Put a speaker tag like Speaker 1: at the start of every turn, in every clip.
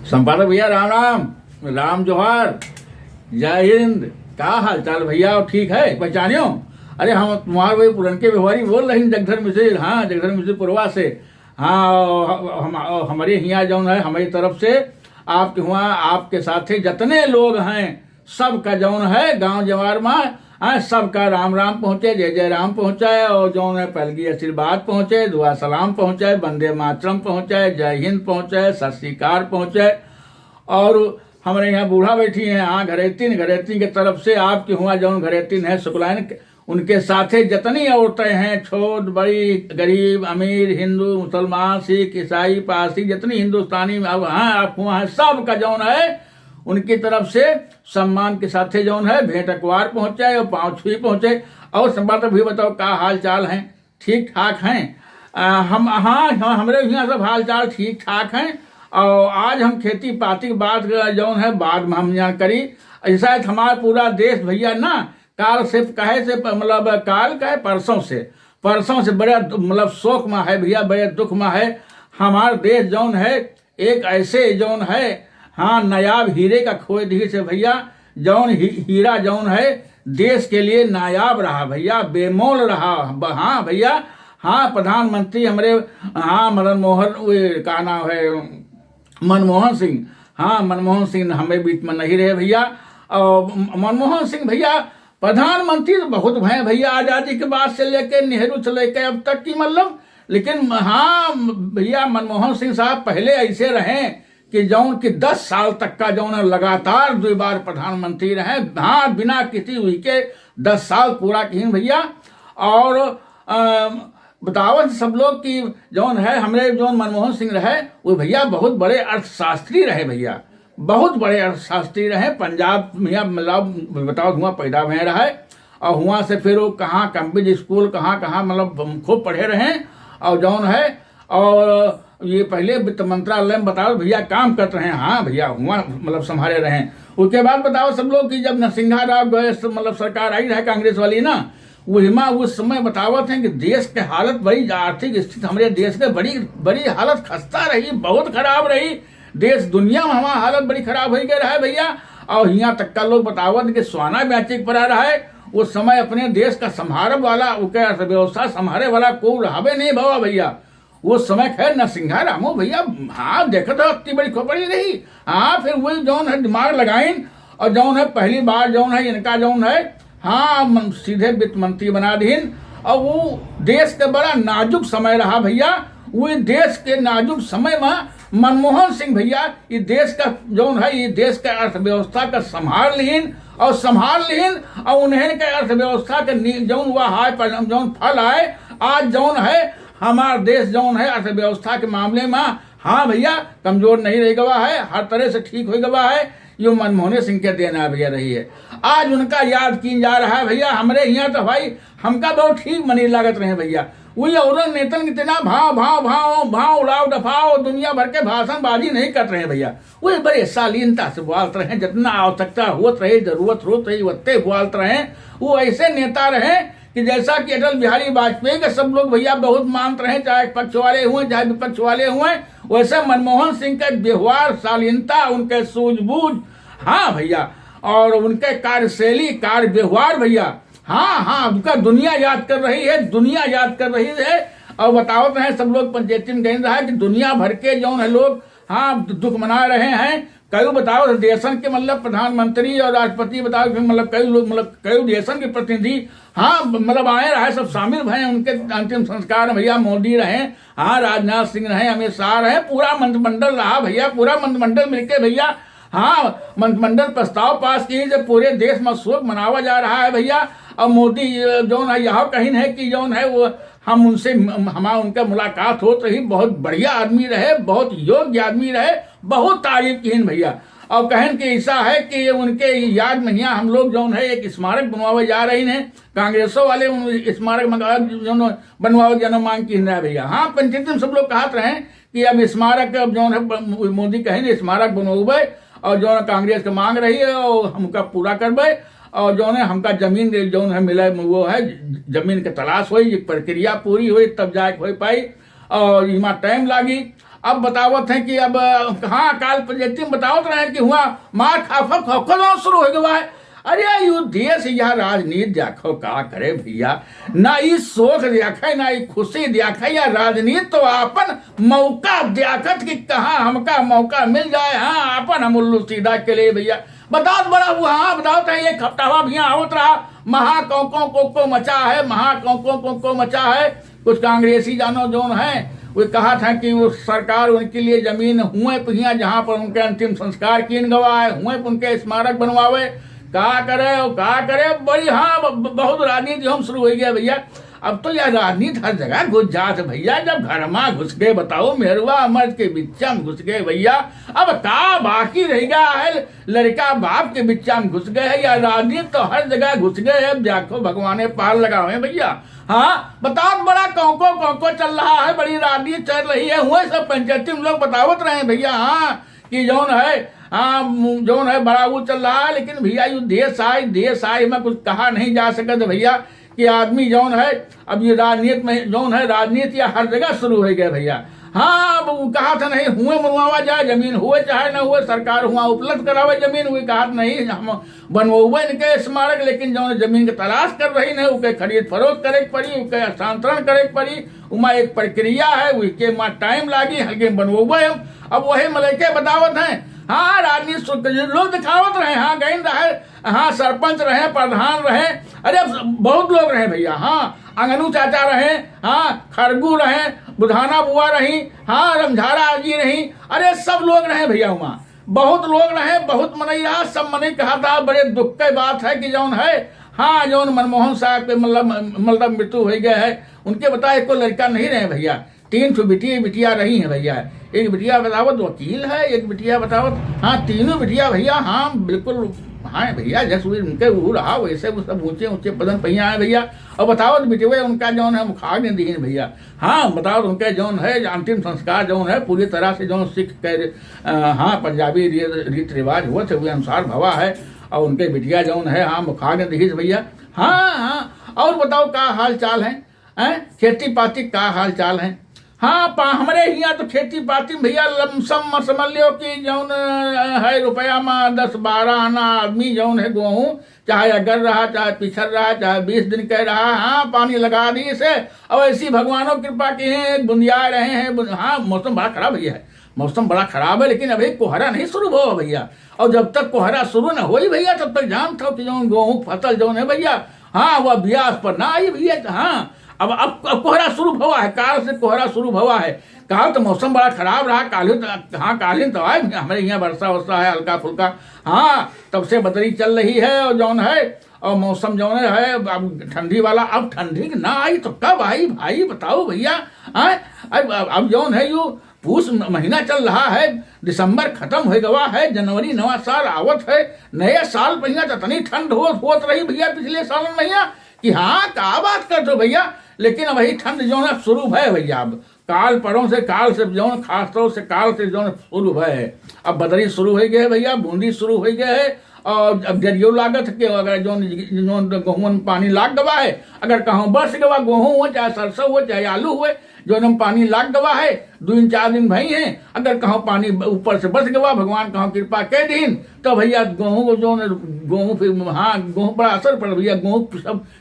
Speaker 1: संपादक भैया राम राम। राम जोहार। जय हिंद। क्या हाल चाल भैया? ठीक है? पहचानियो? अरे हम तुम्हारे वही पुरनके व्यवहारी बोल रहे हैं, जगधर मिश्र। हाँ, जगधर मिश्र पुरवा से। हाँ, हमारे यहाँ जौन है हमारी तरफ से आपके वहाँ आपके साथे जितने लोग हैं सबका जौन है गांव जवार में सबका राम राम पहुँचे, जय जय राम पहुँचाए, और जौन है पहलगी आशीर्वाद पहुँचे, दुआ सलाम पहुँचाए, वंदे मातरम पहुँचाए, जय हिंद पहुँचाए, सत श्री अकाल पहुँचाए। और हमारे यहाँ बूढ़ा बैठी हैं, हाँ घरेतीन के तरफ से आपके हुआ जौन घरेतीन है शुक्लायन, उनके साथे जितनी औरतें हैं, छोट बड़ी, गरीब अमीर, हिंदू मुसलमान सिख ईसाई पारसी, जितनी हिंदुस्तानी अब हाँ आप हुआ है सबका जौन है उनकी तरफ से सम्मान के साथे जौन है भेंट अखबार पहुंचाए और पाँव छुई पहुंचे। और संवाद भी बताओ क्या हाल चाल हैं? ठीक ठाक हैं? हम हाँ हमारे यहाँ सब हाल चाल ठीक ठाक हैं। और आज हम खेती पाती की बात जौन है बाद में हम यहाँ करी। ऐसा हमारा पूरा देश भैया ना काल से कहे से मतलब काल का है परसों से बड़ा मतलब शोक में है भैया, बड़े दुख में है। हमारा देश जौन है एक ऐसे जौन है हाँ नायाब हीरे का खोए दी से भैया, जौन हीरा जौन है देश के लिए नायाब रहा भैया, बेमोल रहा। हाँ भैया, हाँ प्रधानमंत्री हमारे हाँ का नाम है मनमोहन सिंह। हाँ मनमोहन सिंह हमें बीच में नहीं रहे भैया। और मनमोहन सिंह भैया प्रधानमंत्री तो बहुत भय भैया, आजादी के बाद से लेके नेहरू से लेके अब तक की मतलब। लेकिन हाँ भैया मनमोहन सिंह साहब पहले ऐसे रहे कि जौन की 10 साल तक का जौन लगातार 2 बार प्रधानमंत्री रहे। हाँ बिना किसी हुई के 10 साल पूरा किए भैया। और बतावत सब लोग की जौन है हमारे जौन मनमोहन सिंह रहे वो भैया बहुत बड़े अर्थशास्त्री रहे भैया, बहुत बड़े अर्थशास्त्री रहे। पंजाब भैया मतलब बताओ हुआ पैदा हुए रहे और हुआ से फिर वो कहाँ कैम्ब्रिज स्कूल कहाँ मतलब खूब पढ़े रहे। और जौन है और ये पहले वित्त मंत्रालय में बताओ भैया काम करते रहे। हाँ भैया हुआ मतलब संभाले रहे। उसके बाद बताओ सब लोग कि जब नरसिंहा राव गए मतलब सरकार आई रहे कांग्रेस वाली ना, वहीमा उस समय बतावत है कि देश के हालत बड़ी आर्थिक स्थिति हमारे देश के बड़ी हालत खस्ता रही, बहुत खराब रही। देश दुनिया में हमारा हालत बड़ी खराब हो गई रहा है भैया। और यहाँ तक का लोग बतावत कि सोना बेचे पर आ रहा है। उस समय अपने देश का संभारे वाला अर्थव्यवस्था संभारे वाला को रहावे नहीं भवा भैया। उस समय खैर नरसिंहा रामो भैया हाँ देखा था इतनी बड़ी खोपड़ी रही। हाँ फिर वही जौन है दिमाग लगाइन और जौन है पहली बार जौन है इनका जौन है हाँ सीधे वित्त मंत्री बना दीन। और वो देश का बड़ा नाजुक समय रहा भैया। वो देश के नाजुक समय में मनमोहन सिंह भैया ये देश का जौन है ये देश के अर्थव्यवस्था का संभाल लीन और उन्हें के अर्थव्यवस्था के जौन हुआ है जौन फल आए आज जौन है हमारा देश जौन है अर्थव्यवस्था के मामले में हाँ भैया कमजोर नहीं रह गवा है, हर तरह से ठीक हो गवा है। ये मनमोहन सिंह के देना भैया रही है। आज उनका याद की जा रहा है भैया। हमारे यहाँ तो भाई हमका बहुत ठीक मनी लागत रहे भैया। वही और नेतन कितना भाव उड़ाव दफाओ दुनिया भर के भाषणबाजी नहीं कर रहे हैं भैया। वही बड़े शालीनता से बोलते रहे, जितना आवश्यकता होत रहे जरूरत होत रही उतने बोलते रहे। वो ऐसे नेता रहे कि जैसा कि अटल बिहारी वाजपेयी के सब लोग भैया बहुत मानते रहे, चाहे पक्ष वाले हुए चाहे विपक्ष वाले हुए। वैसे मनमोहन सिंह का व्यवहार शालीनता, उनके सूझबूझ हाँ भैया और उनके कार्यशैली कार्य व्यवहार भैया हाँ उनका दुनिया याद कर रही है। और बतावत रहे सब लोग पंचायती में कह रहा है कि दुनिया भर के जौन है लोग हाँ दुख मना रहे हैं। कई बताओ देशन के मतलब प्रधानमंत्री और राष्ट्रपति बताओ मतलब कई लोग मतलब कई देशन के प्रतिनिधि हाँ मतलब आए रहे, सब शामिल भये उनके अंतिम संस्कार में भैया। मोदी रहे हाँ, राजनाथ सिंह रहे, अमित शाह रहे, पूरा मंत्रिमंडल रहा भैया। पूरा मंत्रिमंडल मिलके भैया हाँ मंत्रिमंडल प्रस्ताव पास किए जब पूरे देश में शोक मनावा जा रहा है भैया। और मोदी जौन है यह कहीं है कि जौन है वो हम उनसे हमारा उनका मुलाकात होत रही। बहुत बढ़िया आदमी रहे, बहुत योग्य आदमी रहे, बहुत तारीफ की भैया। और कहन कि ऐसा है कि उनके याद में यहाँ हम लोग जौन है एक स्मारक बनवावे जा रहे हैं। कांग्रेसों वाले स्मारक बनवावे जन मांग की भैया। हाँ पंचायती में सब लोग कहते रहे कि अब स्मारक अब जौन है मोदी कहें स्मारक बनवाबे और जौन कांग्रेस के मांग रही है और हमका पूरा करबे। और जौन है हमका जमीन जौन है मिले वो है जमीन के तलाश हुई, प्रक्रिया पूरी हुई तब जाके हो पाई और इमा टाइम लागी। अब बतावत है कि अब कहाँ काल प्रजेति बतावत रहे कि हुआ मार खाफा खौखो शुरू हो गया है। अरे यू देश यह राजनीति देखो का करे भैया, ना ई शोक देखे ना ई खुशी देखे, या राजनीति तो अपन मौका देखत कि कहाँ हमका मौका मिल जाए, हाँ अपन हम उल्लू सीधा के लिए भैया। बताओ बड़ा हुआ, हाँ बताओ एक हफ्ता भैया आवत रहा, महा को मचा है, महा को मचा है। कुछ कांग्रेसी जानो जोन है वो कहा था कि वो सरकार उनके लिए जमीन हुए पिया जहाँ पर उनके अंतिम संस्कार कीन गवाए, हुए उनके स्मारक बनवावे, का करे बड़ी, हाँ बहुत राजनीति हम शुरू हो गया भैया। अब तो यह राजनीति हर जगह घुस जात भैया, जब घर में घुस गए बताओ मेहरवा अमर के बिच्चा में घुस गए भैया, अब का बाकी रह गया है, लड़का बाप के बिच्चा में घुस गए है, या राजनीति तो हर जगह घुस गए है, देखो भगवान पार लगावे भैया। हाँ बताओ बड़ा कौको चल रहा है, बड़ी राजनीति चल रही है, हुए सब पंचायती में लोग बतावत रहे भैया, हाँ कि जौन है, हाँ जौन है बड़ा वो चल रहा है। लेकिन भैया यू देश आए में कुछ कहा नहीं जा सकता भैया कि आदमी जौन है अब ये राजनीति में जौन है, राजनीति या हर जगह शुरू हो गया भैया। हाँ वो कहा था नहीं हुए बनवावा जाए जमीन, हुए चाहे न हुए सरकार हुआ उपलब्ध करावे जमीन, हुई कहा नहीं हम बनवे इनके स्मारक, लेकिन जौन जमीन की तलाश कर रही नहीं उनके खरीद फरोख्त करे पड़ी, उनके हस्तांतरण करे पड़ी, उमा एक प्रक्रिया है, उसके माँ टाइम लागी, हल्के बनवे हम। अब वही मलके बतावत हैं, हाँ राजनीति लोग दिखावत रहे, हाँ गई रहे, हाँ सरपंच रहे, प्रधान रहे, अरे बहुत लोग रहे भैया, हाँ अंगनू चाचा रहे, हाँ खरगू रहे, बुधाना बुआ रही, हाँ रमझारा जी रही, अरे सब लोग रहे भैया, वहाँ बहुत लोग रहे, बहुत मनई रहा, सब मनई कहा था। बड़े दुख की बात है कि जौन है, हाँ जौन मनमोहन साहब के मतलब मृत्यु हो गया है, उनके बताए को लड़का नहीं रहे भैया, 3 बिटिया रही हैं भैया। एक बिटिया बतावत वकील है, एक बिटिया बतावत, हाँ तीनों बिटिया भैया, हाँ बिल्कुल हाँ भैया, जैसे उनके वो रहा वैसे वो सब ऊंचे पदन पहिया है भैया। और बतावत बिटिया उनका जौन है मुखाग ने दी भैया, हाँ बतावत उनके जौन है अंतिम संस्कार जौन है पूरी तरह से जौन सिख के हाँ पंजाबी रीत रिवाज हुआ थे, वो अनुसार भवा है। और उनके बिटिया जौन है हाँ मुखाग ने दी भैया। हाँ और बताओ का हाल चाल है, खेती पाती का हाल चाल है। हाँ हमारे यहाँ तो खेती पाती भैया लमसम समझ लियो कि जौन है रुपया में 10-12 आना आदमी जौन है गेहूँ, चाहे अगर रहा चाहे पिछड़ रहा चाहे 20 दिन कह रहा, हाँ पानी लगा दी इसे। और ऐसी भगवानों कृपा की है, बुंदिया रहे हैं। हाँ मौसम बड़ा खराब भैया है, मौसम बड़ा खराब है, लेकिन अभी कोहरा नहीं शुरू हुआ भैया। और जब तक कोहरा शुरू न हो भैया तब तक जानता हो कि जौन गेहूँ फसल जौन है भैया, हाँ वह अभ्यास पर ना आई भैया। हाँ अब कोहरा शुरू हुआ है, काल से कोहरा शुरू हुआ है। काल तो मौसम बड़ा खराब रहा, कालीन तो आए हमारे यहाँ वर्षा है हल्का फुल्का, हाँ तब से बदली चल रही है। और जौन है और मौसम जौन है अब ठंडी वाला, अब ठंडी ना आई तो कब आई भाई बताओ भैया। अब जौन है यू पूस महीना चल रहा है, दिसंबर खत्म हो गवा है, जनवरी नवा साल आवत है, नए साल भैया तो इतनी ठंड होत रही भैया पिछले साल में भैया कि हाँ का बात कर दो भैया। लेकिन वही ठंड जो है शुरू है भैया, अब काल से जो खास तौर से काल से जो शुरू है। अब बदरी शुरू हो गए भैया, बूंदी शुरू हो गए है। और अब जरियो लागत के अगर जो गेहूं में पानी लाग गवा है, अगर कहूँ बरस गवा गेहूं हो चाहे सरसों हो चाहे आलू हुए, जो हम पानी लाग गवा है 2-4 दिन भाई हैं, अगर कहूँ पानी ऊपर से बरस गवा भगवान कहूँ कृपा के दिन, तो भैया गेहूँ को जो गेहूँ फिर हाँ गेहूँ पर असर पड़ भैया, गेहूँ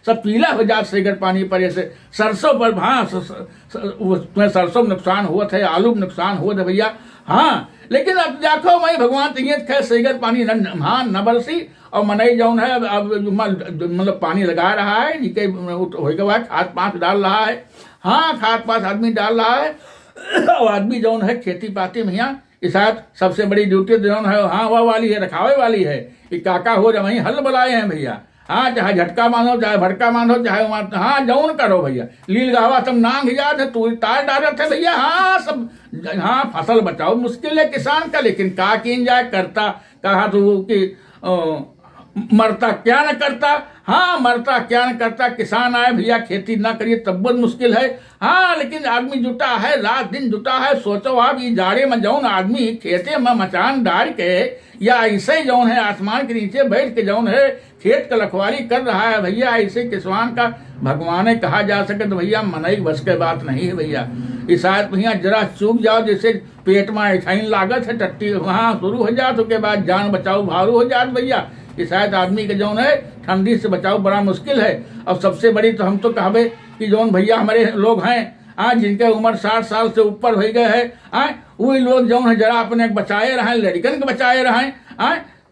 Speaker 1: सब पीला हो जात से अगर पानी पड़े से। सरसों पर हाँ उसमें सरसों में नुकसान हुआ था, आलू में नुकसान हुआ था भैया। हाँ लेकिन अब देखो भाई भगवान तैयत खैर सहीगर पानी हाँ न बरसी। और मनई जौन है अब मतलब पानी लगा रहा है, जिके हो गया खाद पात डाल रहा है, हाँ खाद पात आदमी डाल रहा है। और आदमी जौन है खेती पाती में यहाँ इस सबसे बड़ी ड्यूटी जौन है हाँ वह वाली है, रखावे वाली है कि काका हो जब वहीं हल बुलाए हैं भैया। हाँ चाहे झटका बांधो चाहे भटका बांधो चाहे वहाँ हाँ जौन करो भैया, लील गावा सब नांग हिजात है, तू तार डालत है भैया। हाँ सब हाँ फसल बचाओ मुश्किल है किसान का, लेकिन का किन जाए करता कहा तो कि मरता क्या न करता। हाँ मरता क्या न करता, किसान आए भैया खेती ना करिए तब बहुत मुश्किल है। हाँ लेकिन आदमी जुटा है, रात दिन जुटा है। सोचो आप ये जाड़े में जौन आदमी खेते में मचान डाल के या ऐसे जौन है आसमान के नीचे बैठ के जौन है खेत का रखवाली कर रहा है भैया, ऐसे किसान का भगवान कहा जा सके तो भैया मनई बस के बात नहीं है भैया। ये शायद भैया जरा चूक जाओ, जैसे पेट में ऐठाइन लागत है, टट्टी वहाँ शुरू हो जात, उसके बाद जान बचाओ भारू हो जात भैया। ये शायद आदमी के जौन है ठंडी से बचाओ बड़ा मुश्किल है। और सबसे बड़ी तो हम तो कहबे कि जौन भैया हमारे लोग हैं जिनके उम्र 60 साल से ऊपर हो गए हैं, वही लोग जौन है जरा अपने बचाए रहें, लड़कन के बचाए रहें।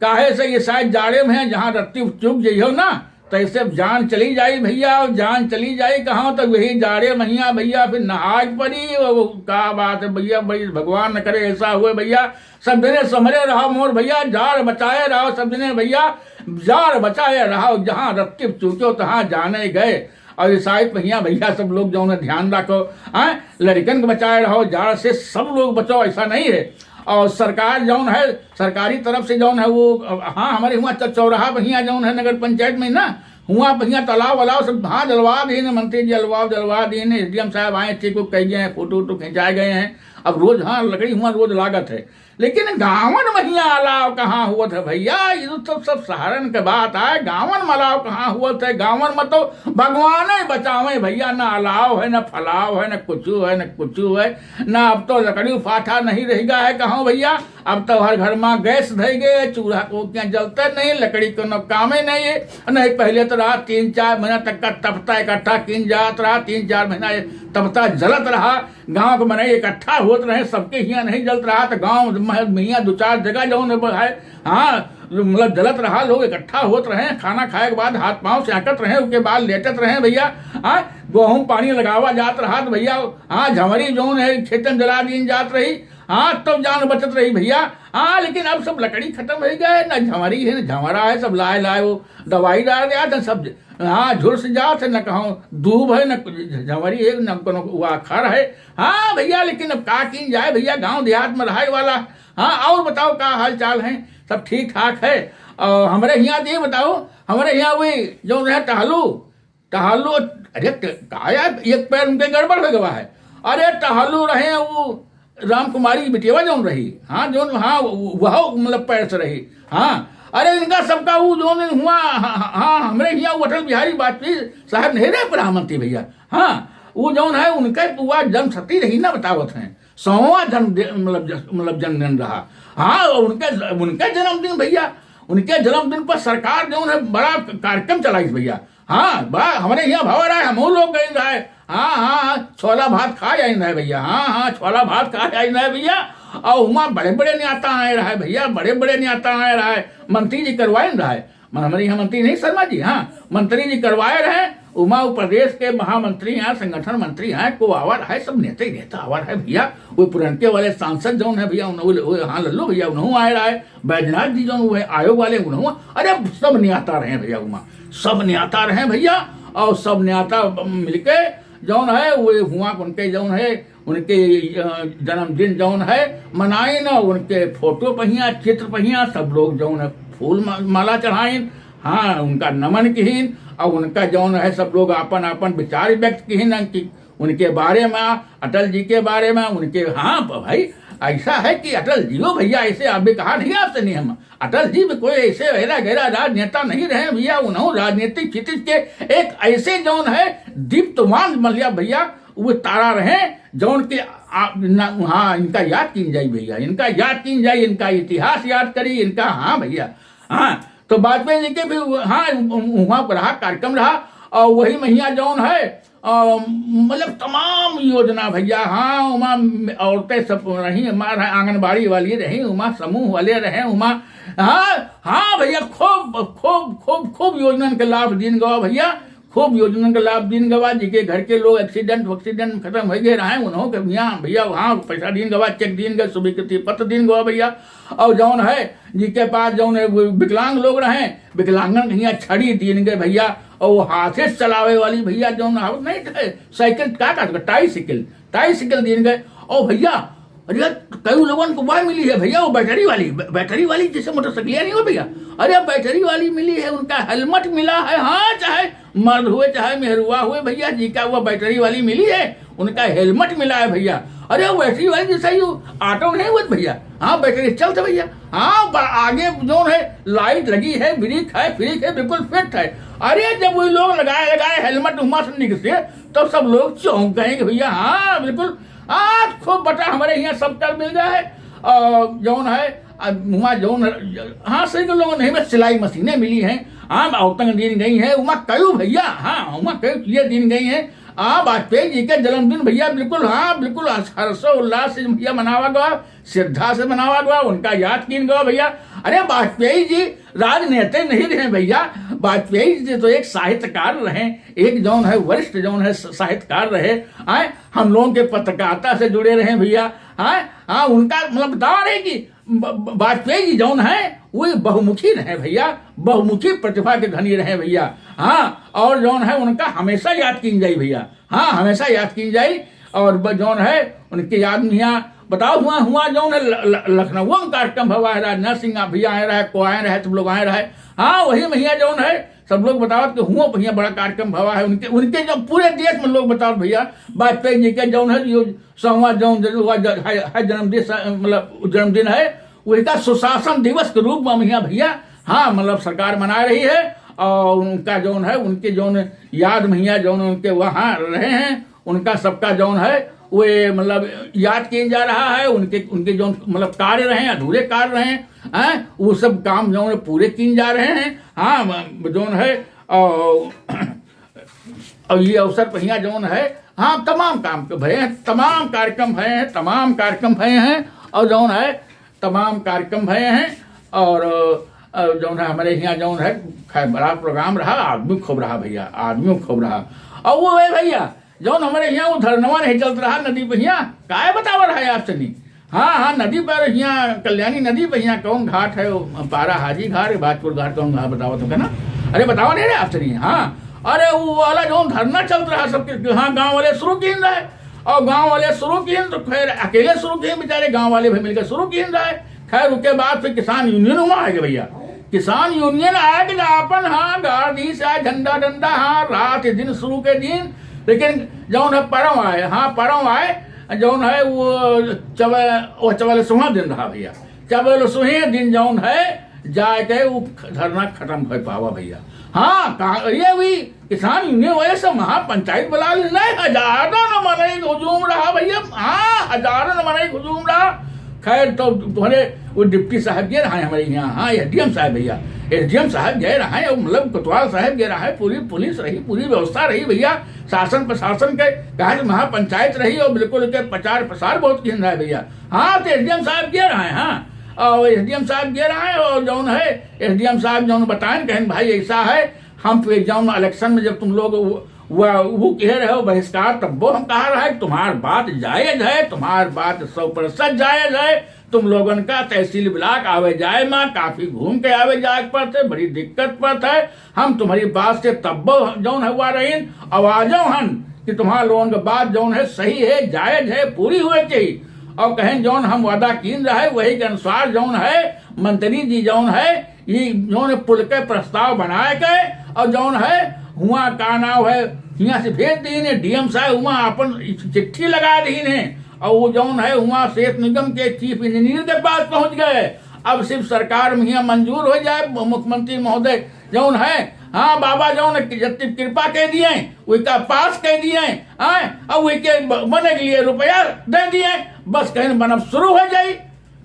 Speaker 1: काहे से ये शायद जाड़े में है, जहाँ रत्ती चुक जइहो ना तो ऐसे जान चली जाई भैया, और जान चली जाई कहाँ तक, वही जाड़े महीना भैया फिर नहाज पड़ी। क्या बात है भैया, बड़ी भगवान न करे ऐसा हुए भैया। सब जने समरे रहो मोर भैया, जाड़ बचाए रहो सब जने भैया, जाड़ बचाए रहो, जहाँ रत्ती चूको तहाँ जाने गए। और शायद भैया सब लोग जो है ध्यान रखो, लड़कन को बचाए रहो, जाड़ से सब लोग बचाओ, ऐसा नहीं है। और सरकार जौन है, सरकारी तरफ से जौन है वो, हाँ हमारे हुआ चौराहा भैया जौन है नगर पंचायत में ना, हुआ भैया तालाब वलाव सब हाँ जलवा दिए न, मंत्री जी जलवा दिए न, SDM साहब आए ठीक को कह गए हैं, फोटो खिंचाए गए हैं। अब रोज हाँ लकड़ी हुआ रोज लागत है, लेकिन गावन महिया अलाव कहाँ हुआ था भैया। ये तो सब सहारन के बात है, गावन मलाव कहाँ हुआ था। गावन में तो भगवान ही बचावे भैया, ना अलाव है, ना फलाव है, ना कुचू है, ना कुचू है, ना अब तो लकड़ी फाठा नहीं रह गया है कहाँ भैया। अब तो हर घर में गैस धई गए, चूल्हा को क्या जलते नहीं, लकड़ी को न कामे नहीं है। नहीं पहले तो रहा 3-4 महीना तक का तपता इकट्ठा किन जात रहा, 3-4 महीना तपता जलत रहा, गांव के मने इकट्ठा होत रहे, सबके हियाँ नहीं जलत रहा। तो गाँव में 2-4 जगह जो है हाँ मतलब जलत रहा, लोग इकट्ठा होत रहे, खाना खाए के बाद हाथ पांव सेंकत रहे, उसके बाद लेटत रहे भैया। गेहूं पानी लगावा जात रहा तो भैया झमरी जो है खेतन जला दी जात रही, तब जान बचत रही भैया। लेकिन अब सब लकड़ी खत्म हो गए, न झमरी है न झमरा है, सब लाए वो दवाई डाल दिया था सब, झुरस जात है, न कहूँ दूब है, न झमरी है, न कोनो खर है। भैया लेकिन अब का की जाए भैया, गांव देहात में रहाय वाला। और बताओ का हाल चाल है, सब ठीक ठाक है। और हमारे यहाँ ये बताओ, हमारे यहाँ वही जो है टहलू, अरे का यार एक पैर उनके गड़बड़ हो गया है। अरे टहलू रहे वो राम कुमारी बिटिया जो रही, जो वह मतलब पैर से रही। अरे इनका सबका वो जो हुआ, हमारे यहाँ अटल बिहारी वाजपेयी साहब नहीं रहे प्रधानमंत्री भैया। वो जो है उनका पूरा जन्म शती रही ना, बतावत है 100वां मतलब जन्मदिन रहा। उनका जन्मदिन भैया, उनके जन्मदिन पर सरकार जो है बड़ा कार्यक्रम चलाई भैया। बड़ा हमारे यहाँ भवर है, हम लोग गए रहे। छोला भात खा जाए ना भैया, छोला भात खा जाए ना भैया। और वहाँ बड़े बड़े नेता आए रहा है भैया, बड़े बड़े नेता आए रहा है, मंत्री जी करवाए रहा है, हमारे यहाँ मंत्री नहीं शर्मा जी, मंत्री जी करवाए रहे। उमा प्रदेश के महामंत्री हैं, संगठन मंत्री हैं, को आवर है, सब नेता ही नेता आवर है भैया। वो पुरनके वाले सांसद जो है भैया, लल्लू भैया उन्होंने आए रहा है, बैजनाथ जी जो है आयोग वाले उन्होंने, अरे सब न्याता रहे भैया, उमा सब न्याता रहे भैया। और सब न्याता मिलके जौन है वो हुआ, उनके जौन है उनके जन्मदिन जौन है मनाए न, उनके फोटो पहिया चित्र पहिया सब लोग जौन है फूल माला चढ़ाइन, उनका नमन किहीन। और उनका जौन है सब लोग अपन अपन विचार व्यक्त किहीन कि उनके बारे में, अटल जी के बारे में उनके। भाई ऐसा है कि अटल जी हो भैया, ऐसे अभी कहा नहीं आपसे नहीं, हम अटल जी भी कोई ऐसे गहरा गहरा राजनेता नहीं रहे भैया। उन्होंने राजनीतिक क्षितिज के एक ऐसे जौन है दीप्तमान मलिया भैया, वो तारा रहे जौन के इनका याद की जाए भैया, इनका याद की जाए, इनका इतिहास याद करी इनका। भैया तो वाजपेयी जी के भी वहाँ पर रहा कार्यक्रम रहा। और वही महिया जौन है मतलब तमाम योजना भैया, उमा औरतें सब रही, हमारा आंगनबाड़ी वाली रही, उमा समूह वाले रहे, उमा भैया खूब खूब खूब खूब योजना के लाभ दिन गवा भैया, खूब योजना का लाभ दिन गवा। जी के घर के लोग एक्सीडेंट खत्म हो गए रहे, उन्होंने भैया वहाँ पैसा दिन गवा, चेक दिन गए, स्वीकृति पत्र दिन गवा भैया। और जौन है जी के पास जौन है विकलांग लोग रहे, विकलांगन भैया छड़ी दिन गए भैया। और वो हाथे से चलावे वाली भैया जौन नहीं थे, साइकिल का टाई दिन गए। और भैया अरे कई लोगों को वह मिली है भैया, वो बैटरी वाली जैसे मोटरसाइकिल नहीं हो भैया, अरे बैटरी वाली मिली है, उनका हेलमेट मिला है। चाहे मर्द हुए चाहे मेहरुआ हुए भैया, जी का वो बैटरी वाली मिली है, उनका हेलमेट मिला है भैया। अरे वो बैटरी वाली जैसा ही ऑटो नहीं हुआ भैया, बैटरी चलते भैया। आगे जो है लाइट लगी है, ब्रेक है, बिल्कुल फिट है। अरे जब वही लोग लगाए हेलमेट उमा से निकले तो सब लोग चौंक गए कि भैया बिल्कुल आज खूब बटा हमारे यहाँ सब कर मिल गया है। जौन है वहाँ जौन हाँ सही के लोगों नहीं में सिलाई मशीनें मिली हैं। हाँ औरतें दिन गई हैं वहाँ कई भैया, हाँ वहाँ कई चीजें दिन गई हैं। हाँ वाजपेयी जी के जन्मदिन भैया बिल्कुल, हाँ बिल्कुल हर्षोल्लास से भैया मनावा गया, श्रद्धा से मनावा गया, उनका याद किन गया भैया। अरे वाजपेयी जी राजनेता नहीं रहे भैया, वाजपेयी जी तो एक साहित्यकार रहे, एक जौन है वरिष्ठ जौन है साहित्यकार रहे। आए हम लोगों के पत्रकारिता से जुड़े रहे भैया। हाँ उनका मतलब बता रहे कि वाजपेयी जी जौन है वो बहुमुखी रहे भैया, बहुमुखी प्रतिभा के धनी रहे भैया। हाँ और जौन है उनका हमेशा याद की जाई भैया, हाँ हमेशा याद की जाई। और जौन है उनके याद में यहाँ बताओ हुआ जौन है लखनऊ में कार्यक्रम हुआ है, राजनाथ सिंह भैया आए रहे, को आए रहे, सब लोग आए रहे। हाँ वही भैया जौन है सब लोग बताओ कि हुआ भैया बड़ा कार्यक्रम हुआ है उनके जो पूरे देश में लोग बताओ भैया वाजपेयी जी के जौन है जो 100वां जौन जन्मदिन मतलब जन्मदिन है वही का सुशासन दिवस के रूप में भैया हाँ मतलब सरकार मना रही है। और उनका जौन है उनके जौन याद भैया जौन उनके वहाँ रहे हैं उनका सबका जौन है वे मतलब याद किया जा रहा है। उनके जो मतलब कार्य रहे अधूरे कार्य रहे हैं वो सब काम जो पूरे किए जा रहे हैं। हाँ जो है और ये अवसर पर यहाँ जो है हाँ तमाम काम भये हैं, तमाम कार्यक्रम भये हैं, तमाम कार्यक्रम भये हैं और जो है तमाम कार्यक्रम भये हैं। और जो है हमारे यहाँ जो है खैर बड़ा प्रोग्राम रहा, आदमी खूब रहा भैया, आदमी खूब रहा। और वो है भैया जौन हमारे यहाँ वो धरनवा नहीं चलत रहा नदी पे यहाँ काय बतावा रहा है आपसे नहीं। हाँ नदी पर यहाँ कल्याणी नदी पे यहाँ कौन घाट है, पारा हाजी घाट, बाजपुर घाट कौन घाट बतावा तो ना, अरे बतावा नहीं रहे आपसे नहीं। हाँ अरे वो वाला जो धरना चलत रहा सबके, हाँ गाँव वाले शुरू किए रहे और गाँव वाले शुरू किए तो खैर अकेले शुरू किए बेचारे, गाँव वाले भी मिलकर शुरू किए रहे। खैर उसके बाद फिर किसान यूनियन हुआ है भैया, किसान यूनियन आया कि अपन हाँ गाड़ी से झंडा डंडा हाँ रात दिन शुरू के दिन। लेकिन जौन है परम आए, हाँ परम आए जौन है वो चवल सुहा दिन रहा भैया, चवल सुहे दिन जौन है जाके वो धरना खत्म हो पावा भैया। हाँ ये भी किसान यूनियन वजह से महापंचायत बुला ली नहीं, हजारों न मनाई हुजूम रहा भैया, हाँ हजारों न मनाई हुजूम रहा। खैर तो तुम्हारे वो डिप्टी साहब गए रहा है हमारे यहाँ, हाँ एसडीएम साहब भैया, एसडीएम साहब गए रहा है, मतलब कोतवाल साहब गए रहा है, पूरी पुलिस रही, पूरी व्यवस्था रही भैया, शासन प्रशासन के कहा महापंचायत रही और बिल्कुल के प्रचार प्रसार बहुत किया है भैया। हाँ तो एसडीएम साहब गए रहा है, हाँ और एसडीएम साहब गए रहा है और जौन है एसडीएम साहब जौन बताएं कहें भाई ऐसा है हम फिर जौन इलेक्शन में जब तुम लोग वो कह रहे हो बहिष्कार, तब वो हम कहा रहा है तुम्हारी बात जायज है, तुम्हारी बात 100% जायज है। तुम लोगन का तहसील ब्लॉक आवे जाए में काफी घूम के आवे जाए पड़ते, बड़ी दिक्कत पड़ता है। हम तुम्हारी बात से तब जौन हुआ रही आवाजों हन कि तुम्हारा लोगों की बात जौन है सही है, जायज है, पूरी हुए चाहिए। और कहें जौन हम वादा कीन रहे वही के अनुसार जौन है मंत्री जी जौन है ये जौन पुल के प्रस्ताव बनाए गए और जौन है हुआ का नाम है यहाँ से भेज दी ने डीएम साहब वहाँ अपन चिट्ठी लगा दी ने और वो जौन है वहाँ सेठ निगम के चीफ इंजीनियर के पास पहुंच गए। अब सिर्फ सरकार में यहाँ मंजूर हो जाए, मुख्यमंत्री महोदय जौन है हाँ बाबा जौन जितनी कृपा कह दिए वही पास कह दिए और वही के बने के लिए रुपया दे दिए, बस कहीं बनब शुरू हो जाये।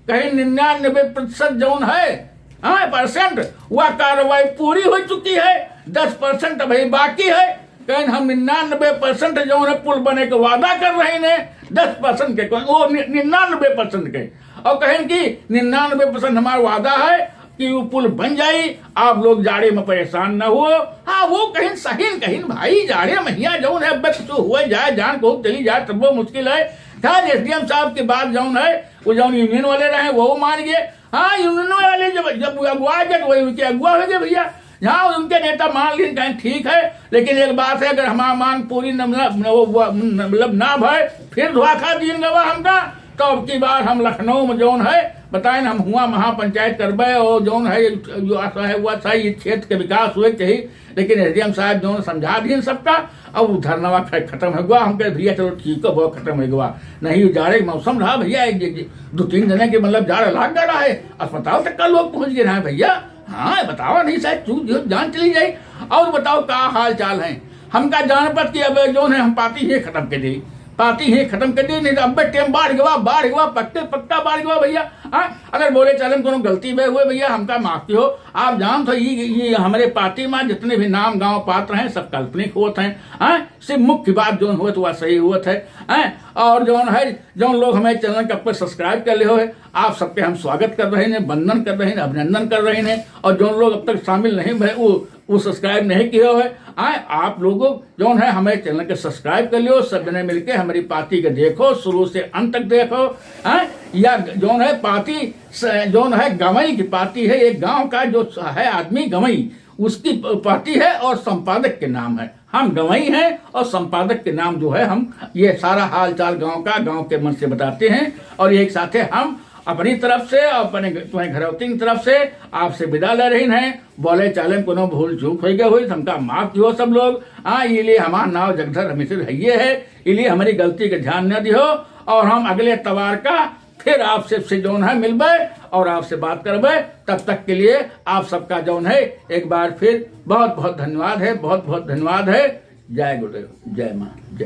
Speaker 1: कहीं 99% जौन है परसेंट वह कार्रवाई पूरी हो चुकी है, 10% अभी बाकी है। कहीं हम 99% जो है पुल बने के वादा कर रहे हैं 10% के वो 99% के और कहें कि 99% हमारा वादा है कि वो पुल बन जाए, आप लोग जाड़े में परेशान न हो। हाँ वो कहीं सही कहीं भाई जाड़े महीना जो है बस हुए जाए जान को चली जाए तब वो मुश्किल है। क्या एसडीएम साहब के बाद जौन है वो जौन यूनियन वाले रहे वो मान गए। हाँ यूनियन वाले जब अगुआ गए तो वही उनके अगुआ हो गए भैया, जहाँ उनके नेता मान ली कहीं ठीक है। लेकिन एक बात है अगर हमारा मांग पूरी मतलब ना भय फिर धोखा दिए गवा हमका तो अब की बार हम लखनऊ में जौन है बताए हम हुआ महापंचायत करबे और जौन है जो आशा है हुआ था ये क्षेत्र के विकास हुए चाहिए। लेकिन एसडीएम साहब जो समझा दिए सबका अब धरना खत्म हो गया। हम कहे भैया चलो ठीक है वो खत्म हो गया, नहीं जाड़े मौसम रहा भैया 2-3 जने के मतलब जाड़ा लाग जा रहा है, अस्पताल तक का लोग पहुंच गए रहे भैया। हाँ बताओ नहीं शायद चूक जान चली जाए। और बताओ क्या हाल चाल है हमका जान पर कि अब जो है हम पार्टी ये खत्म कर दी पार्टी ही खत्म कर दी, नहीं तो अब टेम बाढ़ गवा पक्के पक्का बाढ़ गवा भैया। हाँ, अगर बोले चलन कोनो गलती में हुए भैया हमका माफी हो। आप जान तो ये हमारे पार्टी में जितने भी नाम गांव पात्र हैं सब काल्पनिक होते हैं। हाँ, सिर्फ मुख्य बात जो हुआ तो वह सही हुआ है। और जो लोग हमारे चैनल के ऊपर सब्सक्राइब कर ले हो है, आप सबके हम स्वागत कर रहे हैं, वंदन कर रहे हैं, अभिनंदन कर रहे हैं। और जो लोग अब तक शामिल नहीं भय वो सब्सक्राइब नहीं किया है, आप लोगों जो है हमारे चैनल के सब्सक्राइब कर लियो। सब जने मिलके हमारी पार्टी के देखो, शुरू से अंत तक देखो। या जो है पार्टी जो है गवई की पार्टी है, एक गांव का जो है आदमी गवई उसकी पार्टी है और संपादक के नाम है। हम गवई हैं और संपादक के नाम जो है हम ये सारा हाल चाल गांव के मन से बताते हैं। और एक साथ हम अपनी तरफ से और अपने घरौती की तरफ से आपसे विदा ले रही हैं। बोले चाले कोनो भूल चूक हो गया हुई हमका माफ हो सब लोग। इसलिए हमारा नाव जगधर हमेशा है, इसलिए हमारी गलती का ध्यान न दियो। और हम अगले तवार का फिर आपसे जो है मिलबे और आपसे बात करबे। तब तक के लिए आप सबका जो है एक बार फिर बहुत बहुत धन्यवाद है, बहुत बहुत धन्यवाद है। जय गुरुदेव, जय माँ, जय।